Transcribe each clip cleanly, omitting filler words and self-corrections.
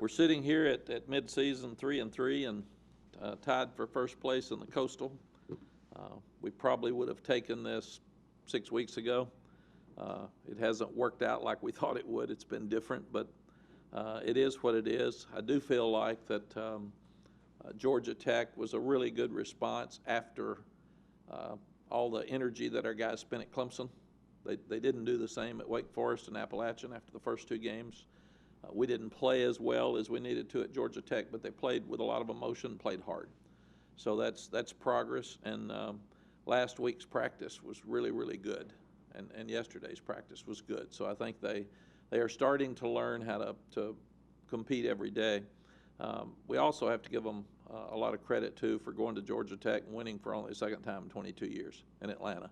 We're sitting here at mid-season 3-3 and tied for first place in the Coastal. We probably would have taken this 6 weeks ago. It hasn't worked out like we thought it would. It's been different, but it is what it is. I do feel like that Georgia Tech was a really good response after all the energy that our guys spent at Clemson. They didn't do the same at Wake Forest and Appalachian after the first two games. We didn't play as well as we needed to at Georgia Tech, but they played with a lot of emotion, played hard. So that's progress, and last week's practice was really, really good, and yesterday's practice was good. So I think they are starting to learn how to compete every day. We also have to give them a lot of credit, too, for going to Georgia Tech and winning for only the second time in 22 years in Atlanta.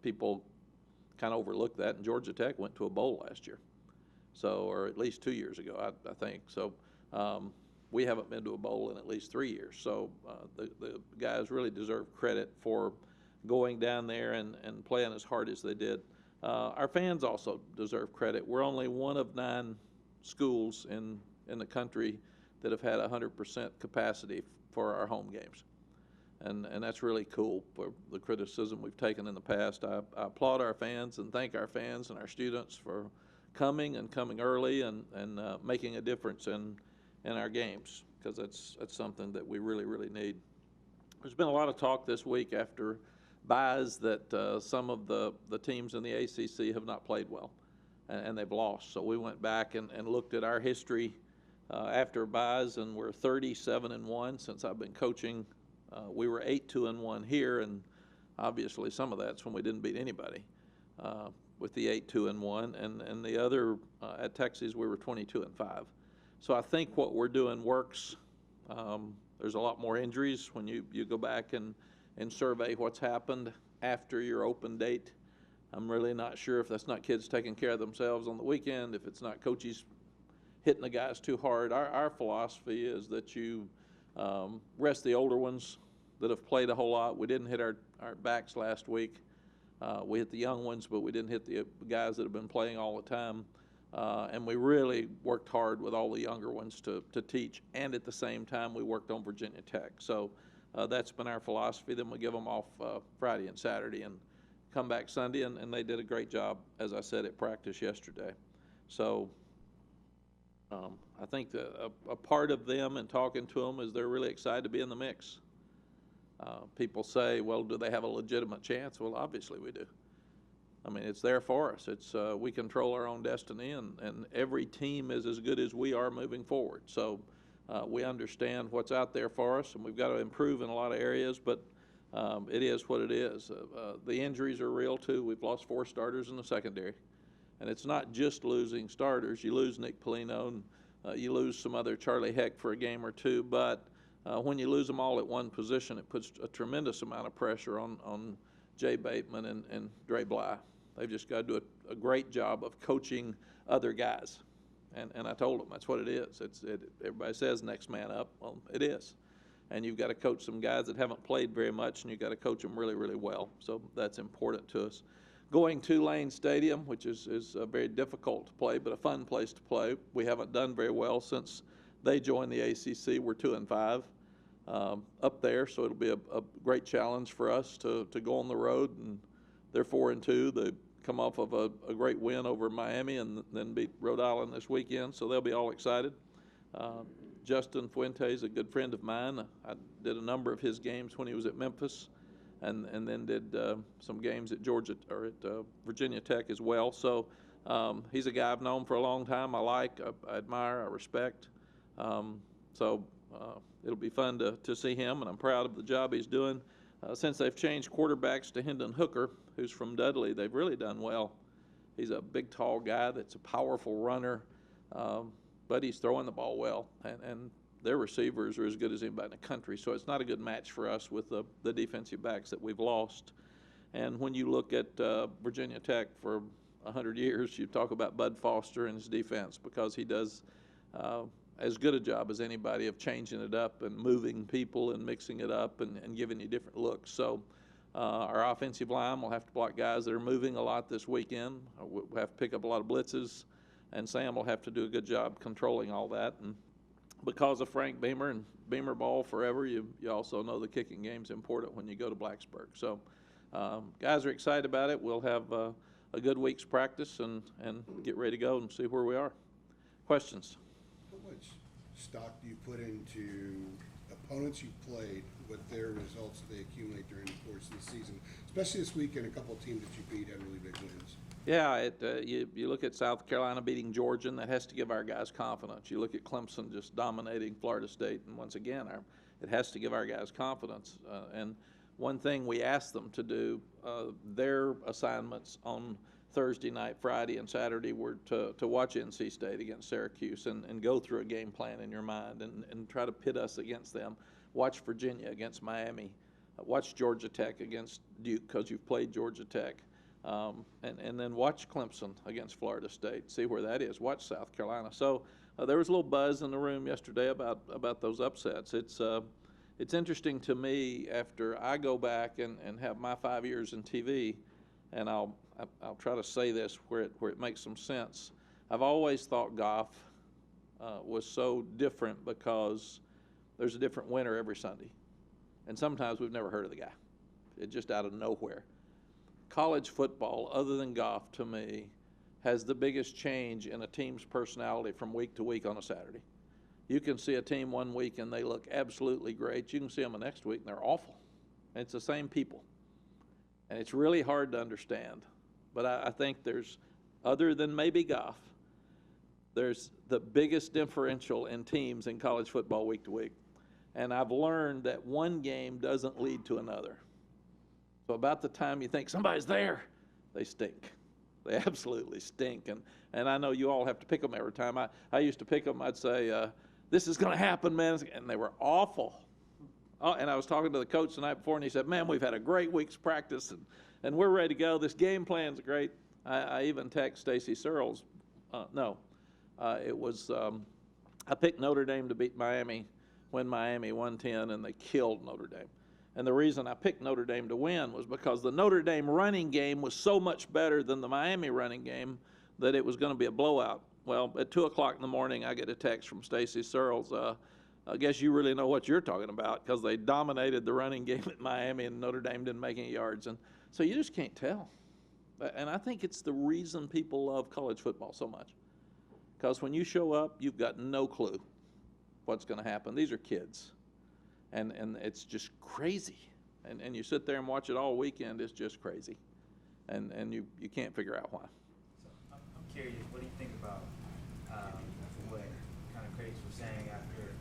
People kind of overlook that, and Georgia Tech went to a bowl last year. So, or at least 2 years ago, I think. So we haven't been to a bowl in at least 3 years. So the guys really deserve credit for going down there and playing as hard as they did. Our fans also deserve credit. We're only one of 9 schools in the country that have had 100% capacity for our home games. And that's really cool for the criticism we've taken in the past. I applaud our fans and thank our fans and our students for coming early and making a difference in our games, because that's something that we really, really need. There's been a lot of talk this week after byes that some of the teams in the ACC have not played well, and they've lost. So we went back and looked at our history after byes, and we're 37-1 since I've been coaching. We were 8-2-1 here, and obviously some of that's when we didn't beat anybody. With the 8-2-1, and the other at Texas we were 22-5. So I think what we're doing works. There's a lot more injuries when you go back and survey what's happened after your open date. I'm really not sure if that's not kids taking care of themselves on the weekend, if it's not coaches hitting the guys too hard. Our philosophy is that you rest the older ones that have played a whole lot. We didn't hit our backs last week. We hit the young ones, but we didn't hit the guys that have been playing all the time. And we really worked hard with all the younger ones to teach. And at the same time, we worked on Virginia Tech. So that's been our philosophy. Then we give them off Friday and Saturday and come back Sunday. And they did a great job, as I said, at practice yesterday. So I think a part of them and talking to them is they're really excited to be in the mix. People say, well, do they have a legitimate chance? Well, obviously we do. I mean, it's there for us. It's we control our own destiny, and every team is as good as we are moving forward. So we understand what's out there for us, and we've got to improve in a lot of areas, but it is what it is. The injuries are real, too. We've lost 4 starters in the secondary, and it's not just losing starters. You lose Nick Polino, and you lose some other Charlie Heck for a game or two, but when you lose them all at one position, it puts a tremendous amount of pressure on Jay Bateman and Dre Bly. They've just got to do a great job of coaching other guys. And I told them that's what it is. Everybody says next man up. Well, it is. And you've got to coach some guys that haven't played very much, and you've got to coach them really, really well. So that's important to us. Going to Lane Stadium, which is very difficult to play, but a fun place to play. We haven't done very well since they joined the ACC. We're 2-5. Up there, so it'll be a great challenge for us to go on the road, and they're 4-2. They come off of a great win over Miami and then beat Rhode Island this weekend, so they'll be all excited. Justin Fuentes, a good friend of mine. I did a number of his games when he was at Memphis, and then did some games at Georgia or at Virginia Tech as well. So he's a guy I've known for a long time. I like, I admire, I respect. It'll be fun to see him, and I'm proud of the job he's doing. Since they've changed quarterbacks to Hendon Hooker, who's from Dudley, they've really done well. He's a big, tall guy that's a powerful runner, but he's throwing the ball well, and their receivers are as good as anybody in the country, so it's not a good match for us with the defensive backs that we've lost. And when you look at Virginia Tech for 100 years, you talk about Bud Foster and his defense, because he does as good a job as anybody of changing it up and moving people and mixing it up and giving you different looks. So our offensive line will have to block guys that are moving a lot this weekend. We'll have to pick up a lot of blitzes. and Sam will have to do a good job controlling all that. And because of Frank Beamer and Beamer ball forever, you also know the kicking game's important when you go to Blacksburg. So guys are excited about it. We'll have a good week's practice and get ready to go and see where we are. Questions? How much stock do you put into opponents you played, what their results they accumulate during the course of the season, especially this weekend, a couple of teams that you beat had really big wins? Yeah, you look at South Carolina beating Georgia, and that has to give our guys confidence. You look at Clemson just dominating Florida State, and once again, it has to give our guys confidence. And one thing we asked them to do, their assignments on Thursday night, Friday, and Saturday were to watch NC State against Syracuse and go through a game plan in your mind and try to pit us against them. Watch Virginia against Miami. Watch Georgia Tech against Duke because you've played Georgia Tech. And then watch Clemson against Florida State, see where that is. Watch South Carolina. So there was a little buzz in the room yesterday about those upsets. It's interesting to me after I go back and have my 5 years in TV, and I'll try to say this where it makes some sense. I've always thought Goff was so different because there's a different winner every Sunday, and sometimes we've never heard of the guy. It's just out of nowhere. College football, other than Goff, to me, has the biggest change in a team's personality from week to week on a Saturday. You can see a team one week and they look absolutely great. You can see them the next week and they're awful. And it's the same people. And it's really hard to understand. But I think there's, other than maybe Goff, there's the biggest differential in teams in college football week to week. And I've learned that one game doesn't lead to another. So about the time you think somebody's there, they stink. They absolutely stink. And I know you all have to pick them every time. I used to pick them. I'd say, this is going to happen, man. And they were awful. Oh, and I was talking to the coach the night before, and he said, man, we've had a great week's practice, and we're ready to go. This game plan's great. I even text Stacy Searles. I picked Notre Dame to beat Miami when Miami won 10, and they killed Notre Dame. And the reason I picked Notre Dame to win was because the Notre Dame running game was so much better than the Miami running game that it was going to be a blowout. Well, at 2 o'clock in the morning, I get a text from Stacy Searles. I guess you really know what you're talking about because they dominated the running game at Miami and Notre Dame didn't make any yards. And so you just can't tell. And I think it's the reason people love college football so much. Because when you show up, you've got no clue what's going to happen. These are kids. And it's just crazy. And you sit there and watch it all weekend, it's just crazy. And you can't figure out why. So I'm curious, what do you think about what kind of critics were saying after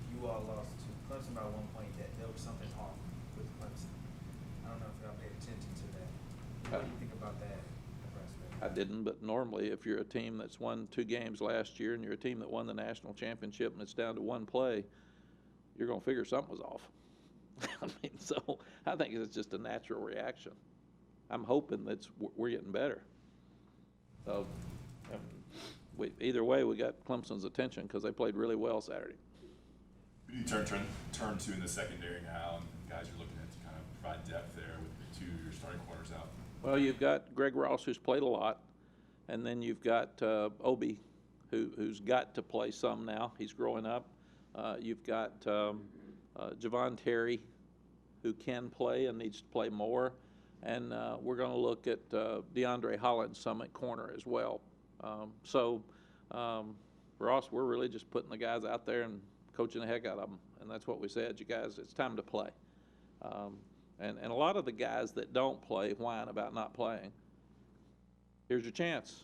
you all lost to Clemson by 1 point, that there was something off with Clemson? I don't know if y'all paid attention to that. What do you think about that prospect? I didn't, but normally if you're a team that's won 2 games last year and you're a team that won the national championship and it's down to 1 play, you're going to figure something was off. I mean, so I think it's just a natural reaction. I'm hoping that we're getting better. So either way, we got Clemson's attention because they played really well Saturday. Who do you turn to in the secondary now, and guys you're looking at to kind of provide depth there with 2 of your starting corners out? Well, you've got Greg Ross, who's played a lot, and then you've got Obi, who's got to play some now. He's growing up. You've got Javon Terry, who can play and needs to play more. And we're going to look at DeAndre Hollins some at corner as well. For us, we're really just putting the guys out there and coaching the heck out of them. And that's what we said, you guys, it's time to play. And a lot of the guys that don't play whine about not playing. Here's your chance.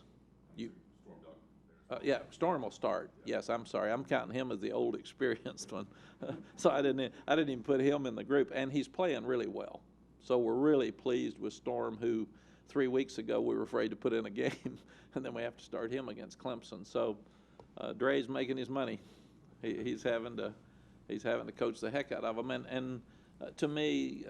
Storm will start. Yes, I'm sorry. I'm counting him as the old experienced one. So I didn't even put him in the group, and he's playing really well. So we're really pleased with Storm, who 3 weeks ago we were afraid to put in a game, and then we have to start him against Clemson. So Dre's making his money. He's having to coach the heck out of them. And to me,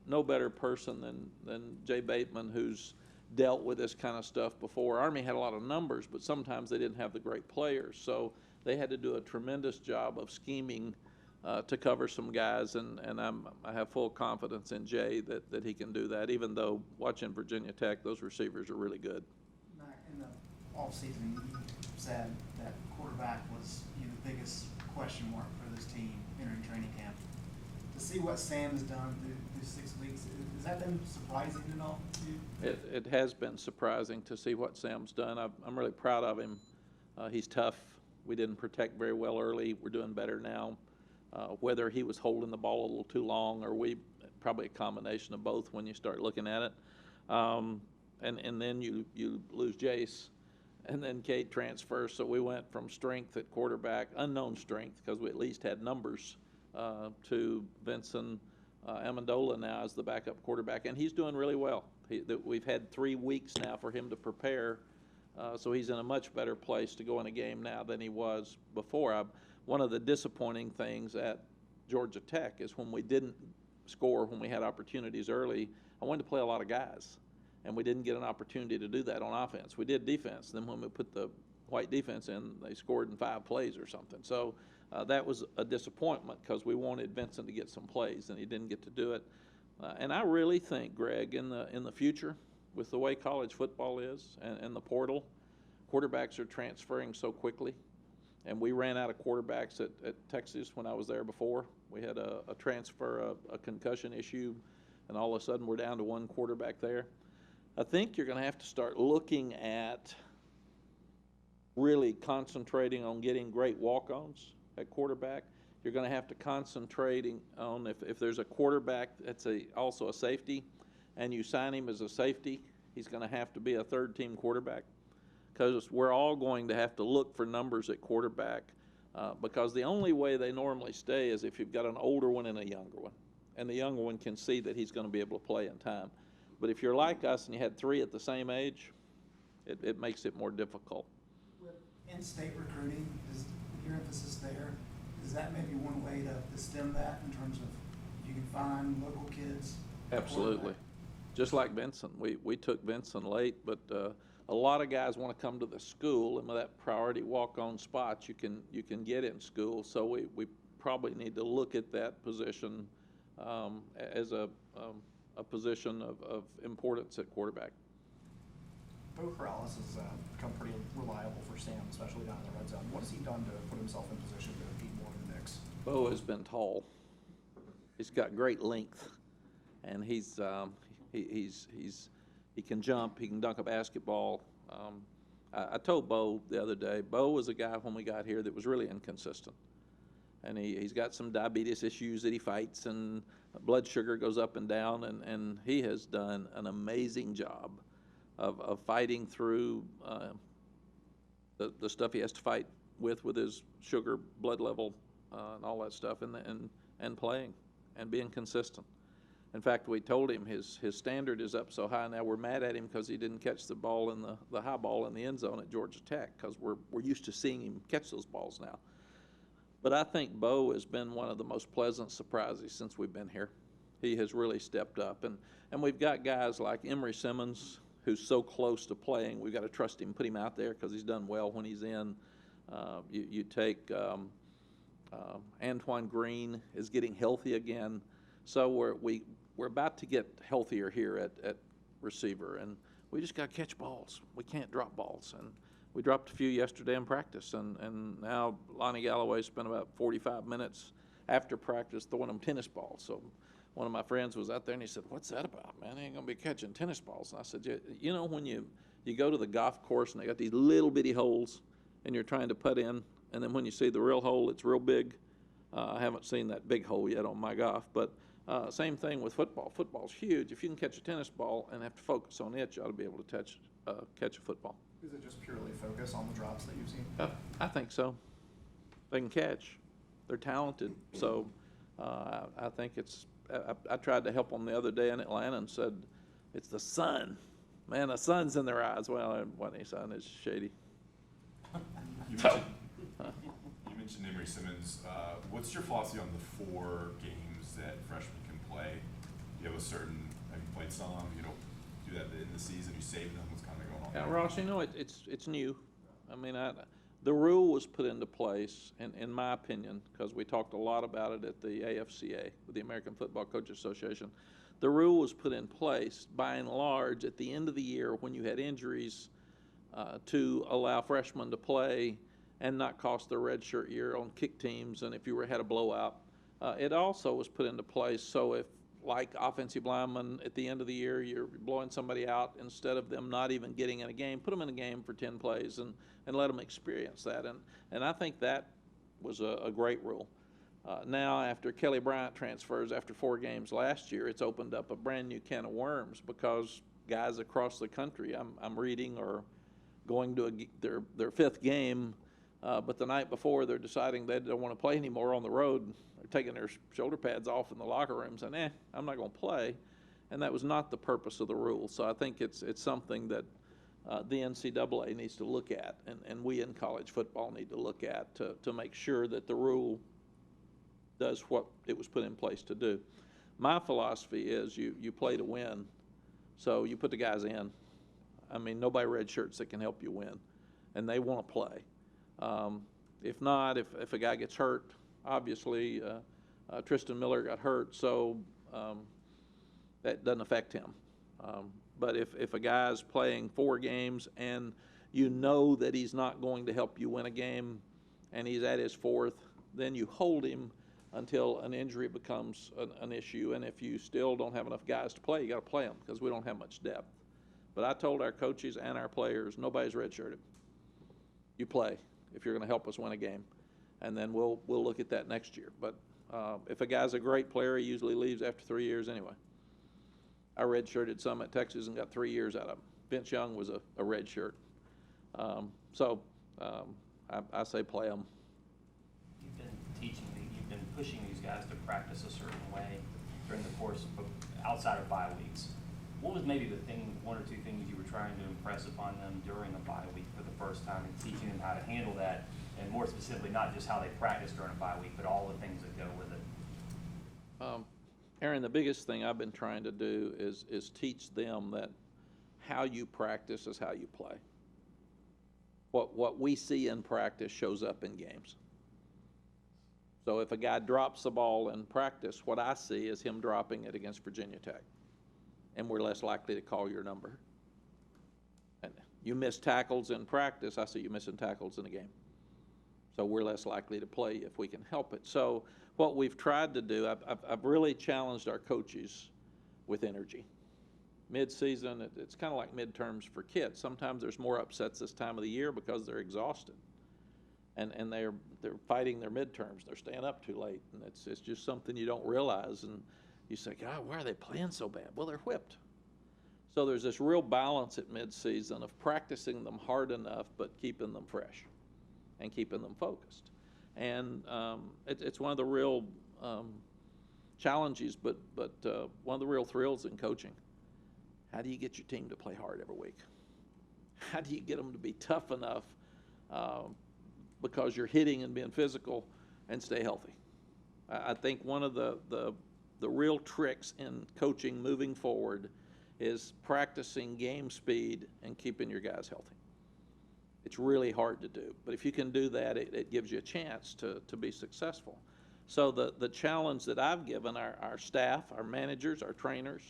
no better person than Jay Bateman, who's dealt with this kind of stuff before. Army had a lot of numbers, but sometimes they didn't have the great players. So they had to do a tremendous job of scheming to cover some guys, and I have full confidence in Jay that he can do that, even though watching Virginia Tech, those receivers are really good. Mack, in the offseason, you said that quarterback was the biggest question mark for this team entering training camp. To see what Sam has done through 6 weeks, has that been surprising at all to you? It has been surprising to see what Sam's done. I'm really proud of him. He's tough. We didn't protect very well early. We're doing better now. Whether he was holding the ball a little too long, or probably a combination of both when you start looking at it. And then you lose Jace, and then Kate transfers. So we went from strength at quarterback, unknown strength, because we at least had numbers, to Vincent Amendola now as the backup quarterback, and he's doing really well. We've had 3 weeks now for him to prepare, so he's in a much better place to go in a game now than he was before. One of the disappointing things at Georgia Tech is when we didn't score, when we had opportunities early, I wanted to play a lot of guys, and we didn't get an opportunity to do that on offense. We did defense. Then when we put the white defense in, they scored in 5 plays or something. So that was a disappointment because we wanted Vincent to get some plays, and he didn't get to do it. And I really think, Greg, in the future, with the way college football is and the portal, quarterbacks are transferring so quickly. And we ran out of quarterbacks at Texas when I was there before. We had a transfer, a concussion issue, and all of a sudden we're down to 1 quarterback there. I think you're going to have to start looking at really concentrating on getting great walk-ons at quarterback. You're going to have to concentrating on if there's a quarterback that's also a safety, and you sign him as a safety, he's going to have to be a third-team quarterback, because we're all going to have to look for numbers at quarterback, because the only way they normally stay is if you've got an older one and a younger one, and the younger one can see that he's going to be able to play in time. But if you're like us and you had 3 at the same age, it makes it more difficult. With in-state recruiting, is your emphasis there? Is that maybe one way to stem that in terms of you can find local kids? Absolutely. Just like Vincent. We took Vincent late, but a lot of guys want to come to the school, and with that priority walk-on spots, you can get in school. So we probably need to look at that position as a position of importance at quarterback. Beau Corrales has become pretty reliable for Sam, especially down in the red zone. What has he done to put himself in position to compete more in the mix? Beau has been tall. He's got great length, and he can jump. He can dunk a basketball. I told Beau the other day, Beau was a guy when we got here that was really inconsistent, and he's got some diabetes issues that he fights, and blood sugar goes up and down, and he has done an amazing job of fighting through the stuff he has to fight with his sugar, blood level, and all that stuff, and playing and being consistent. In fact, we told him his standard is up so high now. We're mad at him because he didn't catch the ball in the high ball in the end zone at Georgia Tech, because we're used to seeing him catch those balls now. But I think Beau has been one of the most pleasant surprises since we've been here. He has really stepped up, and we've got guys like Emory Simmons, who's so close to playing. We've got to trust him, put him out there, because he's done well when he's in. You take Antoine Green is getting healthy again, so we're about to get healthier here at receiver, and we just got to catch balls. We can't drop balls, and we dropped a few yesterday in practice, and now Lonnie Galloway spent about 45 minutes after practice throwing them tennis balls. So one of my friends was out there, and he said, "What's that about, man? I ain't gonna be catching tennis balls." And I said, "You know, when you go to the golf course and they got these little bitty holes, and you're trying to putt in, and then when you see the real hole, it's real big." I haven't seen that big hole yet on my golf, but same thing with football. Football's huge. If you can catch a tennis ball and have to focus on it, you ought to be able to catch a football. Is it just purely focus on the drops that you've seen? I think so. They can catch. They're talented. So I think it's. I tried to help them the other day in Atlanta and said, "It's the sun, man. The sun's in their eyes." Well, it wasn't any sun. It's shady. You mentioned Emory Simmons. What's your philosophy on the 4 games that freshmen can play? Do you have a certain? Have you played some? You don't do that in the season. You save them. What's kind of going on? Yeah, there? Ross, you know it's new. I mean, the rule was put into place, in my opinion, because we talked a lot about it at the AFCA, the American Football Coaches Association. The rule was put in place by and large at the end of the year when you had injuries to allow freshmen to play and not cost their redshirt year on kick teams and if you had a blowout. It also was put into place so if, like offensive linemen, at the end of the year, you're blowing somebody out, instead of them not even getting in a game, put them in a game for 10 plays and let them experience that. And I think that was a great rule. Now, after Kelly Bryant transfers after 4 games last year, it's opened up a brand new can of worms because guys across the country, I'm reading, are going to their 5th game, but the night before they're deciding they don't want to play anymore on the road. They're taking their shoulder pads off in the locker room saying, I'm not going to play. And that was not the purpose of the rule. So I think it's something that the NCAA needs to look at, and we in college football need to look at to make sure that the rule does what it was put in place to do. My philosophy is you play to win, so you put the guys in. I mean, nobody redshirts that can help you win, and they want to play. If not, if a guy gets hurt, obviously Tristan Miller got hurt, so that doesn't affect him. But if a guy's playing 4 games and you know that he's not going to help you win a game and he's at his 4th, then you hold him until an injury becomes an issue. And if you still don't have enough guys to play, you got to play them because we don't have much depth. But I told our coaches and our players, nobody's redshirted. You play if you're going to help us win a game, and then we'll look at that next year. But if a guy's a great player, he usually leaves after 3 years anyway. I redshirted some at Texas and got 3 years out of him. Vince Young was a redshirt. So I say play them. You've been you've been pushing these guys to practice a certain way during the course of outside of bye weeks. What was maybe the 1 or 2 things you were trying to impress upon them during a bye week for the first time and teaching them how to handle that, and more specifically, not just how they practice during a bye week, but all the things that go with it? Aaron, the biggest thing I've been trying to do is teach them that how you practice is how you play. What we see in practice shows up in games. So if a guy drops the ball in practice, what I see is him dropping it against Virginia Tech, and we're less likely to call your number. And you miss tackles in practice, I see you missing tackles in a game. So we're less likely to play if we can help it. So what we've tried to do, I've really challenged our coaches with energy. Mid-season, it's kind of like midterms for kids. Sometimes there's more upsets this time of the year because they're exhausted. And they're fighting their midterms. They're staying up too late. And it's just something you don't realize. And you say, God, why are they playing so bad? Well, they're whipped. So there's this real balance at mid-season of practicing them hard enough but keeping them fresh and keeping them focused. And it's one of the real challenges, but one of the real thrills in coaching. How do you get your team to play hard every week? How do you get them to be tough enough because you're hitting and being physical and stay healthy? I think one of the real tricks in coaching moving forward is practicing game speed and keeping your guys healthy. It's really hard to do, but if you can do that, it gives you a chance to be successful. So the challenge that I've given our staff, our managers, our trainers,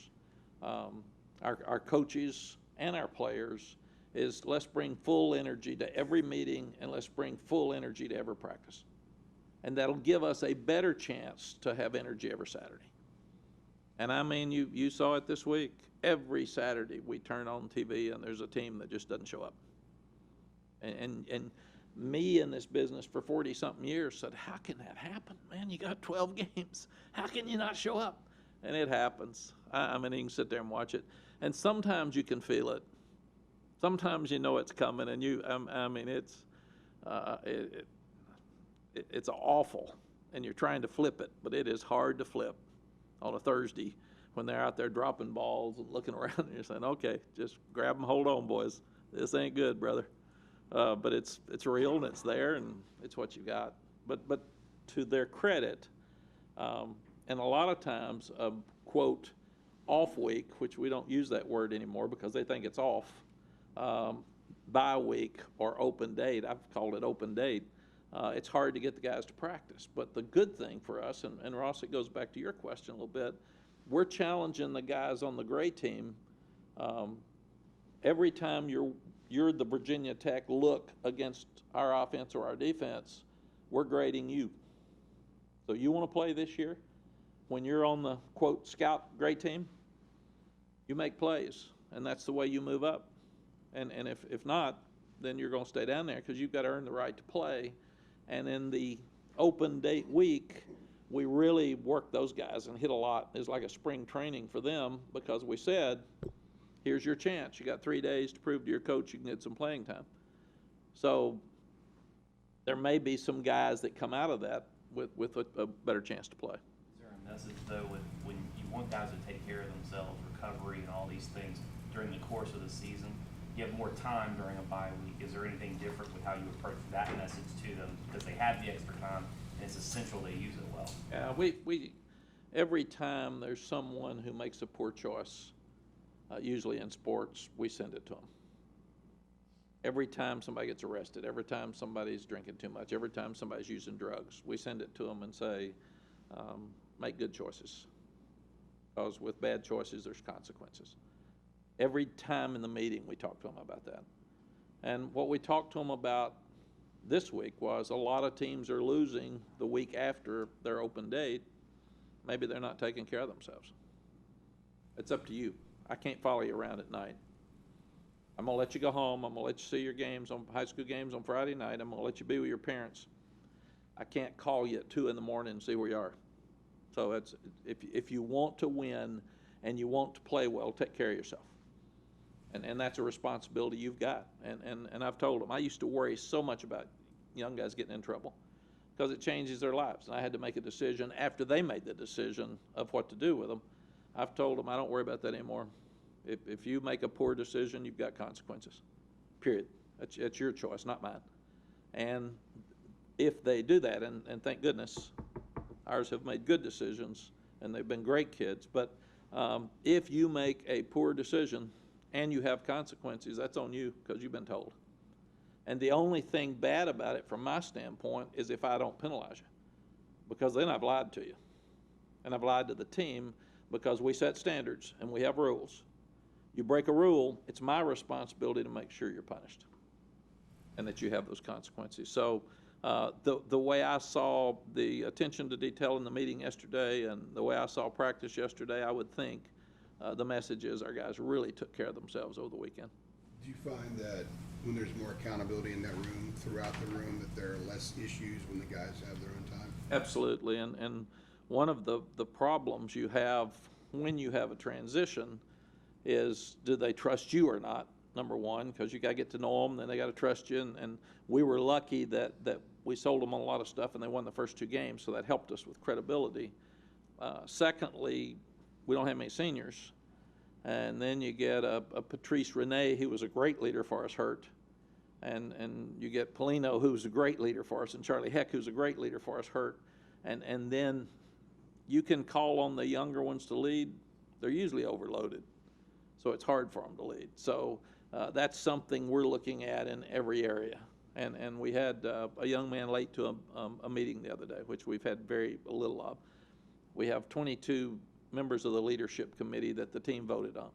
our coaches, and our players is let's bring full energy to every meeting and let's bring full energy to every practice. And that'll give us a better chance to have energy every Saturday. And I mean, you saw it this week. Every Saturday we turn on TV and there's a team that just doesn't show up. And me in this business for 40-something years said, how can that happen? Man, you got 12 games. How can you not show up? And it happens. I mean, you can sit there and watch it. And sometimes you can feel it. Sometimes you know it's coming, and I mean, it's awful, and you're trying to flip it, but it is hard to flip on a Thursday when they're out there dropping balls and looking around, and you're saying, okay, just grab them, hold on, boys. This ain't good, brother. But it's real, and it's there, and it's what you got. But to their credit, and a lot of times, quote, off week, which we don't use that word anymore because they think it's off, bye week or open date, I've called it open date, it's hard to get the guys to practice. But the good thing for us, and Ross, it goes back to your question a little bit, we're challenging the guys on the gray team. Every time you're you're the Virginia Tech look against our offense or our defense, we're grading you. So you want to play this year? When you're on the, quote, scout grade team, you make plays, and that's the way you move up. And if not, then you're going to stay down there because you've got to earn the right to play. And in the open date week, we really work those guys and hit a lot. It's like a spring training for them because we said, here's your chance. You got 3 days to prove to your coach you can get some playing time. So there may be some guys that come out of that with a better chance to play. Is there a message, though, when you want guys to take care of themselves, recovery and all these things during the course of the season, you have more time during a bye week? Is there anything different with how you approach that message to them? Because they have the extra time, and it's essential they use it well. Yeah, we every time there's someone who makes a poor choice, usually in sports, we send it to them. Every time somebody gets arrested, every time somebody's drinking too much, every time somebody's using drugs, we send it to them and say, make good choices. Because with bad choices, there's consequences. Every time in the meeting, we talk to them about that. And what we talked to them about this week was a lot of teams are losing the week after their open date. Maybe they're not taking care of themselves. It's up to you. I can't follow you around at night. I'm going to let you go home. I'm going to let you see your games, on high school games on Friday night. I'm going to let you be with your parents. I can't call you at 2 in the morning and see where you are. So it's, if you want to win and you want to play well, take care of yourself. And that's a responsibility you've got. And I've told them, I used to worry so much about young guys getting in trouble because it changes their lives. And I had to make a decision after they made the decision of what to do with them. I've told them, I don't worry about that anymore. If you make a poor decision, you've got consequences, period. That's your choice, not mine. And if they do that, and thank goodness, ours have made good decisions, and they've been great kids, but if you make a poor decision and you have consequences, that's on you because you've been told. And the only thing bad about it from my standpoint is if I don't penalize you, because then I've lied to you. And I've lied to the team because we set standards and we have rules. You break a rule, it's my responsibility to make sure you're punished and that you have those consequences. So the way I saw the attention to detail in the meeting yesterday and the way I saw practice yesterday, I would think the message is our guys really took care of themselves over the weekend. Do you find that when there's more accountability in that room, throughout the room, that there are less issues when the guys have their own time? Absolutely, and one of the problems you have when you have a transition is, do they trust you or not, number one, because you got to get to know them, then they got to trust you, and we were lucky that we sold them on a lot of stuff and they won the first 2 games, so that helped us with credibility. Secondly, we don't have many seniors, and then you get a Patrice Renee, who was a great leader for us, hurt, and you get Polino, who's a great leader for us, and Charlie Heck, who's a great leader for us, hurt, and then you can call on the younger ones to lead. They're usually overloaded, so it's hard for them to lead. So that's something we're looking at in every area. And we had a young man late to a meeting the other day, which we've had very little of. We have 22 members of the leadership committee that the team voted on.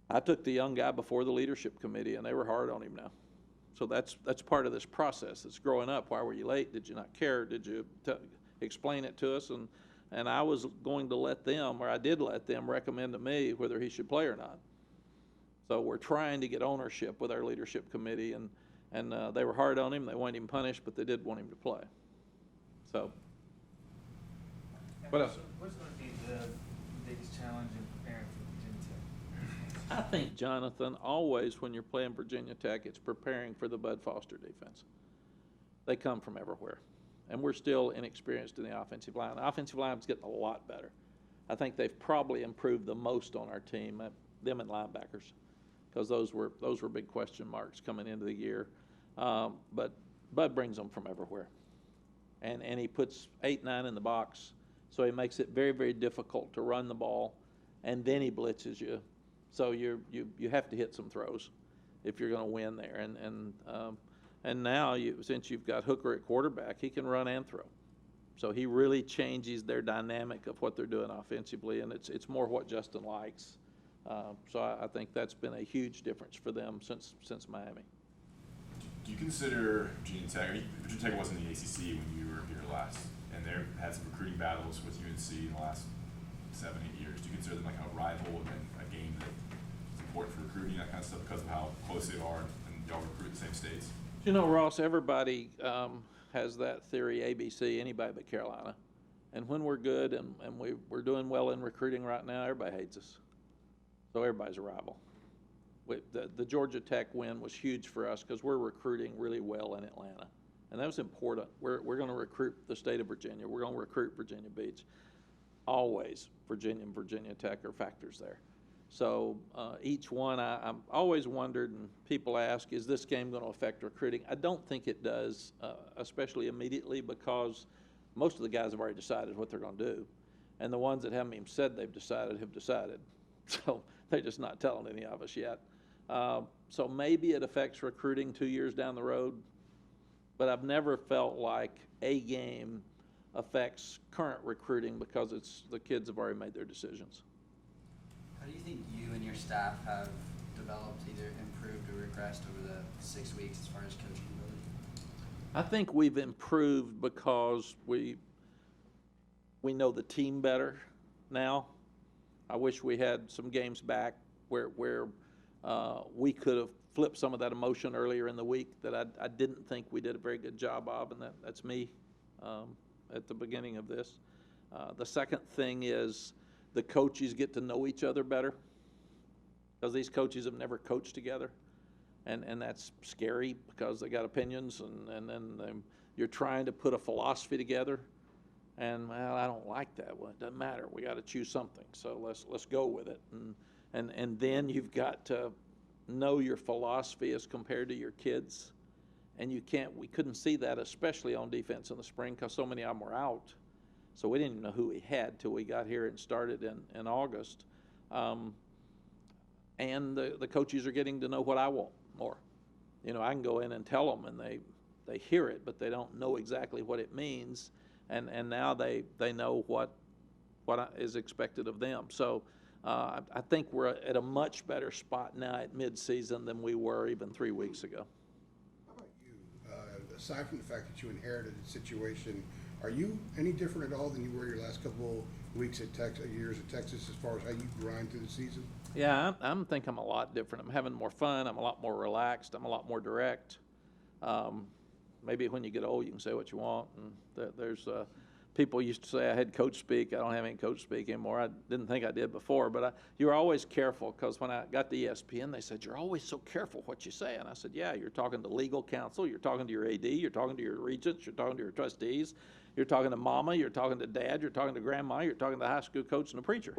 I took the young guy before the leadership committee, and they were hard on him now. So that's part of this process. It's growing up. Why were you late? Did you not care? Did you explain it to us? And I was going to let them, or I did let them, recommend to me whether he should play or not. So we're trying to get ownership with our leadership committee, and they were hard on him. They wanted him punished, but they did want him to play. So, what else? What's going to be the biggest challenge in preparing for Virginia Tech? I think, Jonathan, always when you're playing Virginia Tech, it's preparing for the Bud Foster defense. They come from everywhere. And we're still inexperienced in the offensive line. The offensive line's getting a lot better. I think they've probably improved the most on our team, them and linebackers, because those were big question marks coming into the year. But Bud brings them from everywhere. And he puts 8, 9 in the box, so he makes it very, very difficult to run the ball, and then he blitzes you. So you have to hit some throws if you're going to win there. And now, since you've got Hooker at quarterback, he can run and throw. So he really changes their dynamic of what they're doing offensively, and it's more what Justin likes So I think that's been a huge difference for them since Miami. Do you consider Virginia Tech? I mean, Virginia Tech wasn't in the ACC when you were here last, and they've had some recruiting battles with UNC in the last 7-8 years. Do you consider them like a rival and a game that is important for recruiting, that kind of stuff, because of how close they are and y'all recruit the same states? You know, Ross, everybody has that theory, ABC, anybody but Carolina. And when we're good and we're doing well in recruiting right now, everybody hates us. So everybody's a rival. The Georgia Tech win was huge for us because we're recruiting really well in Atlanta. And that was important. We're going to recruit the state of Virginia. We're going to recruit Virginia Beach. Always Virginia and Virginia Tech are factors there. So each one, I'm always wondered, and people ask, is this game going to affect recruiting? I don't think it does, especially immediately, because most of the guys have already decided what they're going to do. And the ones that haven't even said they've decided have decided. So they're just not telling any of us yet. So maybe it affects recruiting 2 years down the road, but I've never felt like a game affects current recruiting because the kids have already made their decisions. How do you think you and your staff have developed, either improved or regressed over the 6 weeks as far as coaching ability? I think we've improved because we know the team better now. I wish we had some games back where we could have flipped some of that emotion earlier in the week that I didn't think we did a very good job of, and that's me at the beginning of this. The second thing is the coaches get to know each other better because these coaches have never coached together, and that's scary because they got opinions, and then you're trying to put a philosophy together. And, well, I don't like that. Well, it doesn't matter. We got to choose something. So let's go with it. And then you've got to know your philosophy as compared to your kids. And we couldn't see that, especially on defense in the spring, because so many of them were out. So we didn't even know who we had till we got here and started in August. And the coaches are getting to know what I want more. You know, I can go in and tell them, and they hear it, but they don't know exactly what it means. And now they know what is expected of them. So I think we're at a much better spot now at midseason than we were even 3 weeks ago. How about you? Aside from the fact that you inherited the situation, are you any different at all than you were your last couple weeks at years at Texas as far as how you grind through the season? Yeah, I think I'm a lot different. I'm having more fun. I'm a lot more relaxed. I'm a lot more direct. Maybe when you get old, you can say what you want. And there's people used to say I had coach speak. I don't have any coach speak anymore. I didn't think I did before, but you were always careful because when I got to ESPN, they said, you're always so careful what you say. And I said, yeah, you're talking to legal counsel. You're talking to your AD. You're talking to your regents. You're talking to your trustees. You're talking to mama. You're talking to dad. You're talking to grandma. You're talking to the high school coach and the preacher.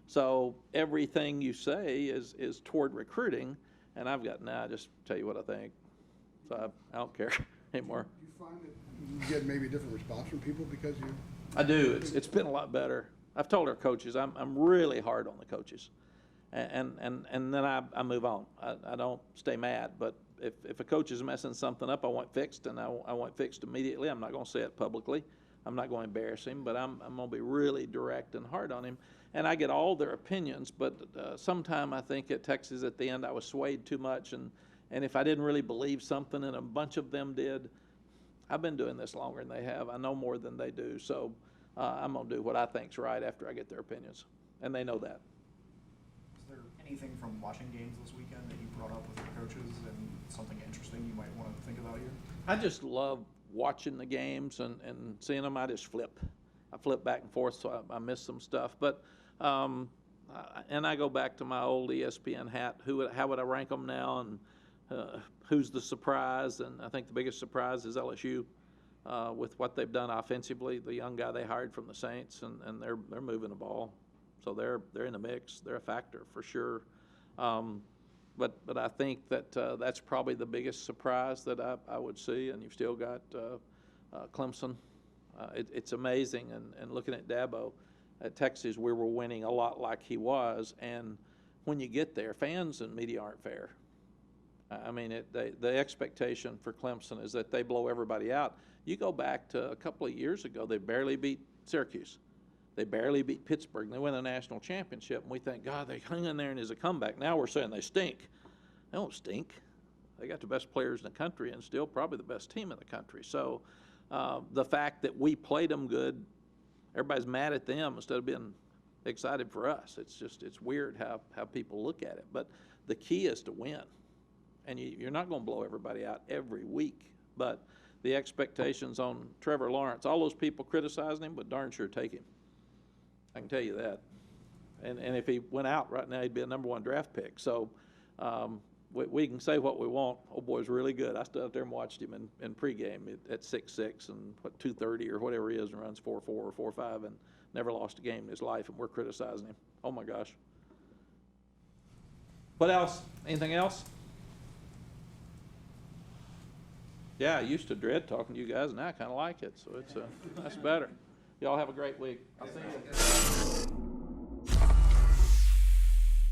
So everything you say is toward recruiting. And I've got, I just tell you what I think. So I don't care anymore. Do you find that you get maybe a different response from people because you? I do. It's been a lot better. I've told our coaches I'm really hard on the coaches, and then I move on. I don't stay mad. But if a coach is messing something up, I want it fixed, and I want it fixed immediately. I'm not going to say it publicly. I'm not going to embarrass him, but I'm going to be really direct and hard on him. And I get all their opinions, but sometime I think at Texas at the end I was swayed too much, and if I didn't really believe something, and a bunch of them did, I've been doing this longer than they have. I know more than they do, so I'm going to do what I think's right after I get their opinions, and they know that. Is there anything from watching games this weekend that you brought up with your coaches and something interesting you might want to think about here? I just love watching the games and seeing them. I just flip. I flip back and forth, so I miss some stuff. But and I go back to my old ESPN hat. How would I rank them now? And who's the surprise? And I think the biggest surprise is LSU with what they've done offensively. The young guy they hired from the Saints, and they're moving the ball, so they're in the mix. They're a factor for sure. But I think that that's probably the biggest surprise that I would see. And you've still got Clemson. It's amazing. And looking at Dabo at Texas, we were winning a lot like he was. And when you get there, fans and media aren't fair. I mean, the expectation for Clemson is that they blow everybody out. You go back to a couple of years ago, they barely beat Syracuse. They barely beat Pittsburgh, and they win a national championship, and we think, God, they hung in there and is a comeback. Now we're saying they stink. They don't stink. They got the best players in the country and still probably the best team in the country. So the fact that we played them good, everybody's mad at them instead of being excited for us. It's weird how people look at it. But the key is to win. And you're not going to blow everybody out every week. But the expectations on Trevor Lawrence, all those people criticizing him would darn sure take him. I can tell you that. And if he went out right now, he'd be a #1 draft pick. So we can say what we want. Old boy's really good. I stood out there and watched him in pregame at 6'6" and 230 or whatever he is, and runs 4.4 or 4.5 and never lost a game in his life, and we're criticizing him. Oh my gosh. What else? Anything else? Yeah, I used to dread talking to you guys, and now I kind of like it, so that's better. Y'all have a great week. I'll see you.